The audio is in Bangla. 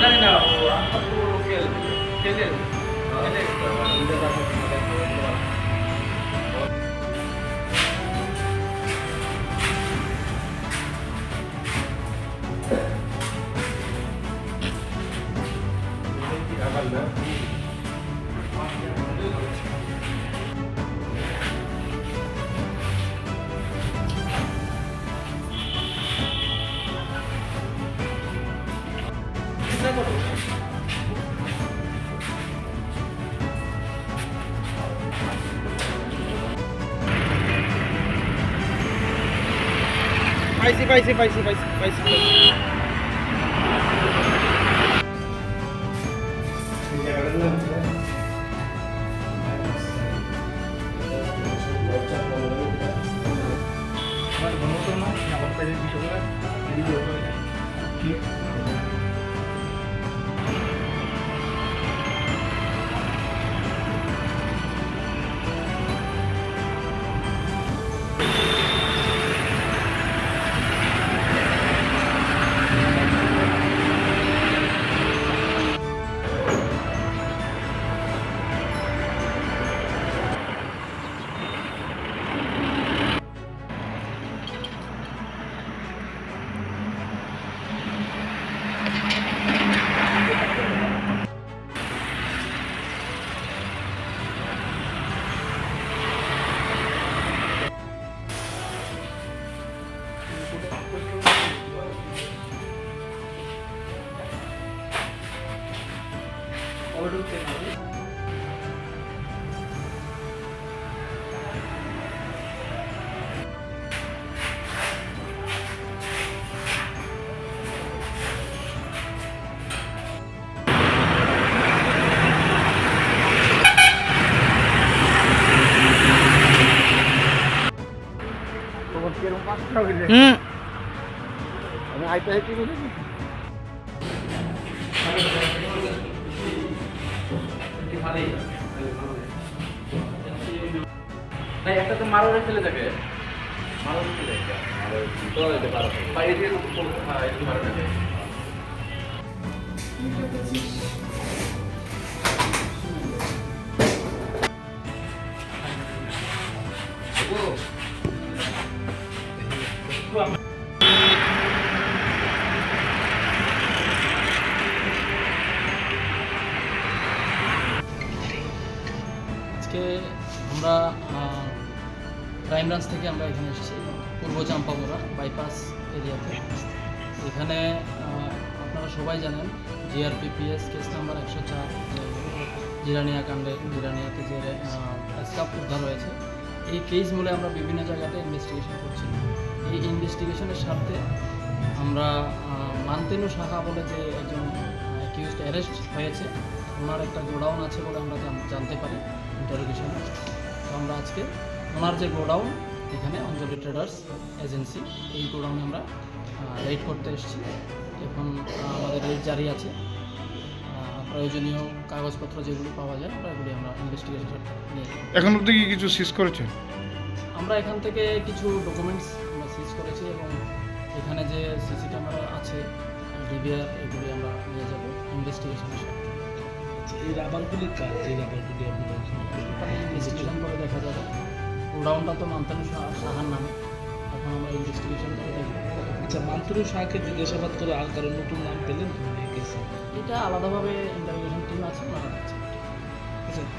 জানি না আমার তো লোকেল খেলে পাইছি আমি আইতে আইতে বলি নাই একটা তো মারো চলে যাবে মারো চলে যাবে মারো তো যেতে পারো বাইরে দিয়ে তো হ্যাঁ একটু মারো যাবে আজকে আমরা ক্রাইম ব্রাঞ্চ থেকে আমরা এখানে এসেছি পূর্ব চাম্পামোড়া বাইপাস এরিয়াতে। এখানে আপনারা সবাই জানেন জিআরপিপিএস কেস নাম্বার 104 জিরানিয়া কাণ্ডে জিরানিয়াতে যে স্কাপ উদ্ধার হয়েছে, এই কেস মূলে আমরা বিভিন্ন জায়গাতে ইনভেস্টিগেশন করছি। এই ইনভেস্টিগেশনের স্বার্থে আমরা মান্তেনু সাহা বলে যে একজন অ্যাকিউজড অ্যারেস্ট হয়েছে, ওনার একটা গোডাউন আছে বলে আমরা জানতে পারি ইন্টারোগেশনে। তো আমরা আজকে ওনার যে গোডাউন এখানে অঞ্জলি ট্রেডার্স এজেন্সি, এই গোডাউনে আমরা রেড করতে এসেছি। এখন আমাদের রেড জারি আছে, প্রয়োজনীয় কাগজপত্র যেগুলি পাওয়া যায় এগুলি আমরা ইনভেস্টিগেশন নিয়ে। এখন অবধি কি কিছু সিজ করেছেন? আমরা এখান থেকে কিছু ডকুমেন্টস আমরা সিজ করেছি এবং এখানে যে সিসি ক্যামেরা আছে ডিভিআর এগুলি আমরা নিয়ে যাব ইনভেস্টিগেশনের সাথে। এই রাবারগুলির কাজ, এই রাবারগুলি আপনারা ইনভেস্টিগেশন করে দেখা যাবে। গোডাউনটা তো মান্তানু সাহার নামে, এখন আমরা ইনভেস্টিগেশন করে দেখব। আচ্ছা, মান্তানু সাহাকে জিজ্ঞাসাবাদ করে আর কারণ নতুন নাম পেলেন? এটা আলাদাভাবে ইন্টারভিউশন টিম আছে, ওনারা আছে। আচ্ছা।